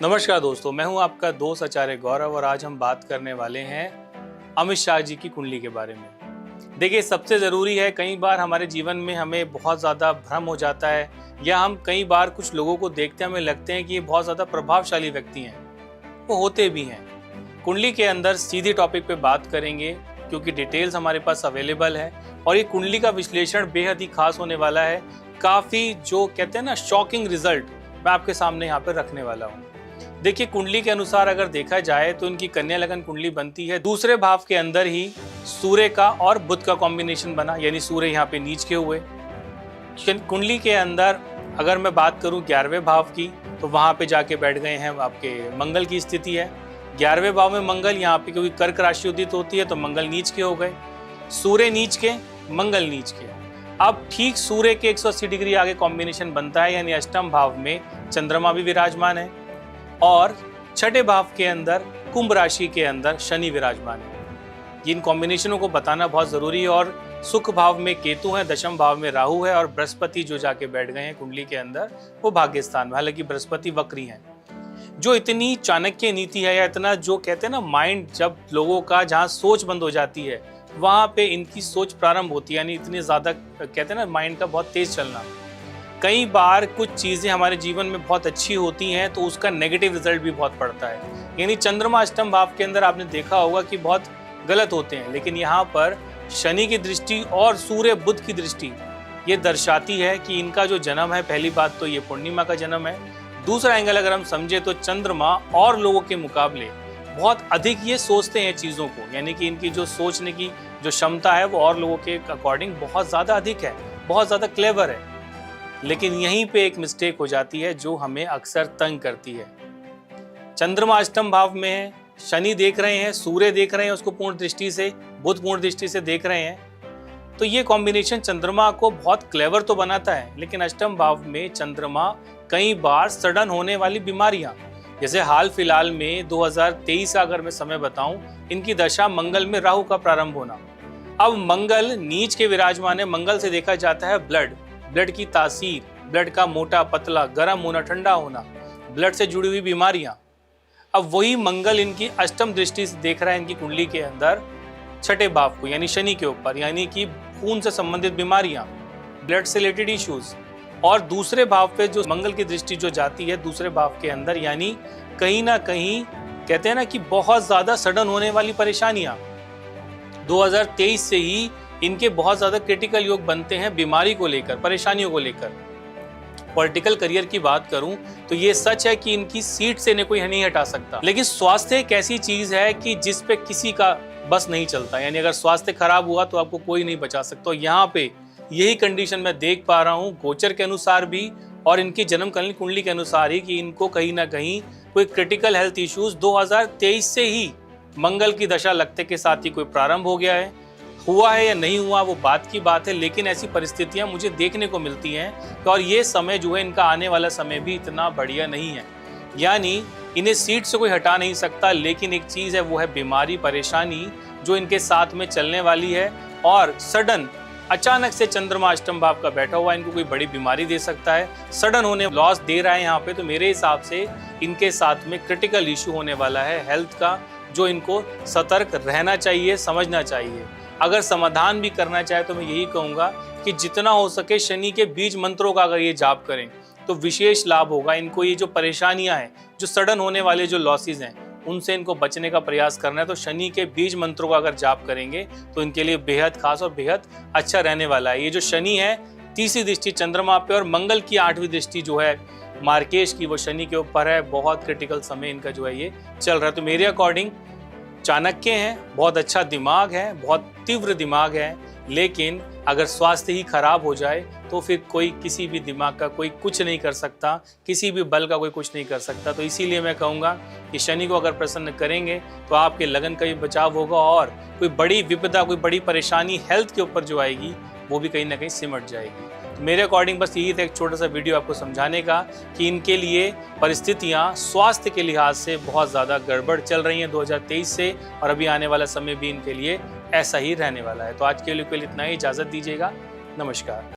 नमस्कार दोस्तों, मैं हूं आपका दोस्त आचार्य गौरव और आज हम बात करने वाले हैं अमित शाह जी की कुंडली के बारे में। देखिए, सबसे ज़रूरी है, कई बार हमारे जीवन में हमें बहुत ज़्यादा भ्रम हो जाता है या हम कई बार कुछ लोगों को देखते हैं, हमें लगते हैं कि ये बहुत ज़्यादा प्रभावशाली व्यक्ति हैं, वो होते भी हैं। कुंडली के अंदर सीधी टॉपिक पे बात करेंगे क्योंकि डिटेल्स हमारे पास अवेलेबल है और ये कुंडली का विश्लेषण बेहद ही खास होने वाला है। काफ़ी जो कहते हैं ना शॉकिंग रिजल्ट मैं आपके सामने यहाँ पे रखने वाला हूँ। देखिए, कुंडली के अनुसार अगर देखा जाए तो इनकी कन्या लगन कुंडली बनती है दूसरे भाव के अंदर ही सूर्य का और बुध का कॉम्बिनेशन बना, यानी सूर्य यहाँ पे नीच के हुए। कुंडली के अंदर अगर मैं बात करूँ 11वें भाव की तो वहाँ पे जाके बैठ गए हैं, आपके मंगल की स्थिति है। 11वें भाव में मंगल, यहाँ पे क्योंकि कर्क राशि उदित होती है तो मंगल नीच के हो गए, सूर्य नीच के, मंगल नीच के। अब ठीक सूर्य के 180 डिग्री आगे कॉम्बिनेशन बनता है, यानी अष्टम भाव में चंद्रमा भी विराजमान है और छठे भाव के अंदर कुंभ राशि के अंदर शनि विराजमान है। इन कॉम्बिनेशनों को बताना बहुत जरूरी है। और सुख भाव में केतु है, दशम भाव में राहु है और बृहस्पति जो जाके बैठ गए हैं कुंडली के अंदर वो भाग्य स्थान में। हालांकि बृहस्पति वक्री हैं। जो इतनी चाणक्य नीति है या इतना जो कहते हैं ना माइंड, जब लोगों का जहाँ सोच बंद हो जाती है वहां पे इनकी सोच प्रारंभ होती है, यानी इतनी ज्यादा कहते हैं ना माइंड का बहुत तेज चलना। कई बार कुछ चीज़ें हमारे जीवन में बहुत अच्छी होती हैं तो उसका नेगेटिव रिजल्ट भी बहुत पड़ता है। यानी चंद्रमा अष्टम भाव के अंदर आपने देखा होगा कि बहुत गलत होते हैं, लेकिन यहाँ पर शनि की दृष्टि और सूर्य बुध की दृष्टि ये दर्शाती है कि इनका जो जन्म है, पहली बात तो ये पूर्णिमा का जन्म है। दूसरा एंगल अगर हम समझे तो चंद्रमा और लोगों के मुकाबले बहुत अधिक ये सोचते हैं चीज़ों को, यानी कि इनकी जो सोचने की जो क्षमता है वो और लोगों के अकॉर्डिंग बहुत ज़्यादा अधिक है, बहुत ज़्यादा क्लेवर है। लेकिन यहीं पे एक मिस्टेक हो जाती है जो हमें अक्सर तंग करती है। चंद्रमा अष्टम भाव में है, शनि देख रहे हैं, सूर्य देख रहे हैं उसको पूर्ण दृष्टि से, बुध पूर्ण दृष्टि से देख रहे हैं, तो ये कॉम्बिनेशन चंद्रमा को बहुत क्लेवर तो बनाता है। लेकिन अष्टम भाव में चंद्रमा कई बार सडन होने वाली बीमारियां, जैसे हाल फिलहाल में 2023 का अगर मैं समय बताऊं, इनकी दशा मंगल में राहु का प्रारंभ होना। अब मंगल नीच के विराजमान है। मंगल से देखा जाता है ब्लड की तासीर, ब्लड का मोटा पतला, गर्म होना, ठंडा होना, ब्लड से जुड़ी हुई बीमारियां। अब वही मंगल इनकी अष्टम दृष्टि से देख रहा है इनकी कुंडली के अंदर छठे भाव को, यानी शनि के ऊपर, यानी कि खून से संबंधित बीमारियां, ब्लड से रिलेटेड इश्यूज। और दूसरे भाव पे जो मंगल की दृष्टि जो जाती है दूसरे भाव के अंदर, यानी कहीं ना कहीं कहते हैं ना कि बहुत ज्यादा सडन होने वाली परेशानियां। 2023 से ही इनके बहुत ज्यादा क्रिटिकल योग बनते हैं बीमारी को लेकर, परेशानियों को लेकर। पॉलिटिकल करियर की बात करूं तो ये सच है कि इनकी सीट से इन्हें कोई नहीं हटा सकता, लेकिन स्वास्थ्य एक ऐसी चीज है कि जिस पे किसी का बस नहीं चलता। यानी अगर स्वास्थ्य खराब हुआ तो आपको कोई नहीं बचा सकता। यहाँ पे यही कंडीशन मैं देख पा रहा हूँ गोचर के अनुसार भी और इनकी जन्मकालीन कुंडली के अनुसार ही, कि इनको कहीं ना कहीं कोई क्रिटिकल हेल्थ इश्यूज 2023 से ही मंगल की दशा लगते के साथ ही कोई प्रारंभ हो गया है। हुआ है या नहीं हुआ वो बात की बात है, लेकिन ऐसी परिस्थितियां मुझे देखने को मिलती हैं और ये समय जो है इनका आने वाला समय भी इतना बढ़िया नहीं है। यानी इन्हें सीट से कोई हटा नहीं सकता, लेकिन एक चीज़ है वो है बीमारी, परेशानी जो इनके साथ में चलने वाली है। और सडन अचानक से चंद्रमा अष्टम भाव का बैठा हुआ इनको कोई बड़ी बीमारी दे सकता है, सडन होने लॉस दे रहा है यहाँ पे। तो मेरे हिसाब से इनके साथ में क्रिटिकल इशू होने वाला है हेल्थ का, जो इनको सतर्क रहना चाहिए, समझना चाहिए। अगर समाधान भी करना चाहे तो मैं यही कहूँगा कि जितना हो सके शनि के बीज मंत्रों का अगर ये जाप करें तो विशेष लाभ होगा इनको। ये जो परेशानियां हैं, जो सडन होने वाले जो लॉसेस हैं, उनसे इनको बचने का प्रयास करना है। तो शनि के बीज मंत्रों का अगर जाप करेंगे तो इनके लिए बेहद खास और बेहद अच्छा रहने वाला है। ये जो शनि है, तीसरी दृष्टि चंद्रमा पे और मंगल की 8वीं दृष्टि जो है मार्केश की, वो शनि के ऊपर है। बहुत क्रिटिकल समय इनका जो है ये चल रहा है। तो मेरे अकॉर्डिंग चाणक्य हैं, बहुत अच्छा दिमाग है, बहुत तीव्र दिमाग है, लेकिन अगर स्वास्थ्य ही खराब हो जाए तो फिर कोई किसी भी दिमाग का कोई कुछ नहीं कर सकता, किसी भी बल का कोई कुछ नहीं कर सकता। तो इसीलिए मैं कहूँगा कि शनि को अगर प्रसन्न करेंगे तो आपके लगन का भी बचाव होगा और कोई बड़ी विपदा, कोई बड़ी परेशानी हेल्थ के ऊपर जो आएगी वो भी कहीं ना कहीं सिमट जाएगी। तो मेरे अकॉर्डिंग बस यही था एक छोटा सा वीडियो आपको समझाने का कि इनके लिए परिस्थितियां स्वास्थ्य के लिहाज से बहुत ज़्यादा गड़बड़ चल रही हैं 2023 से, और अभी आने वाला समय भी इनके लिए ऐसा ही रहने वाला है। तो आज के लिए इतना ही, इजाज़त दीजिएगा। नमस्कार।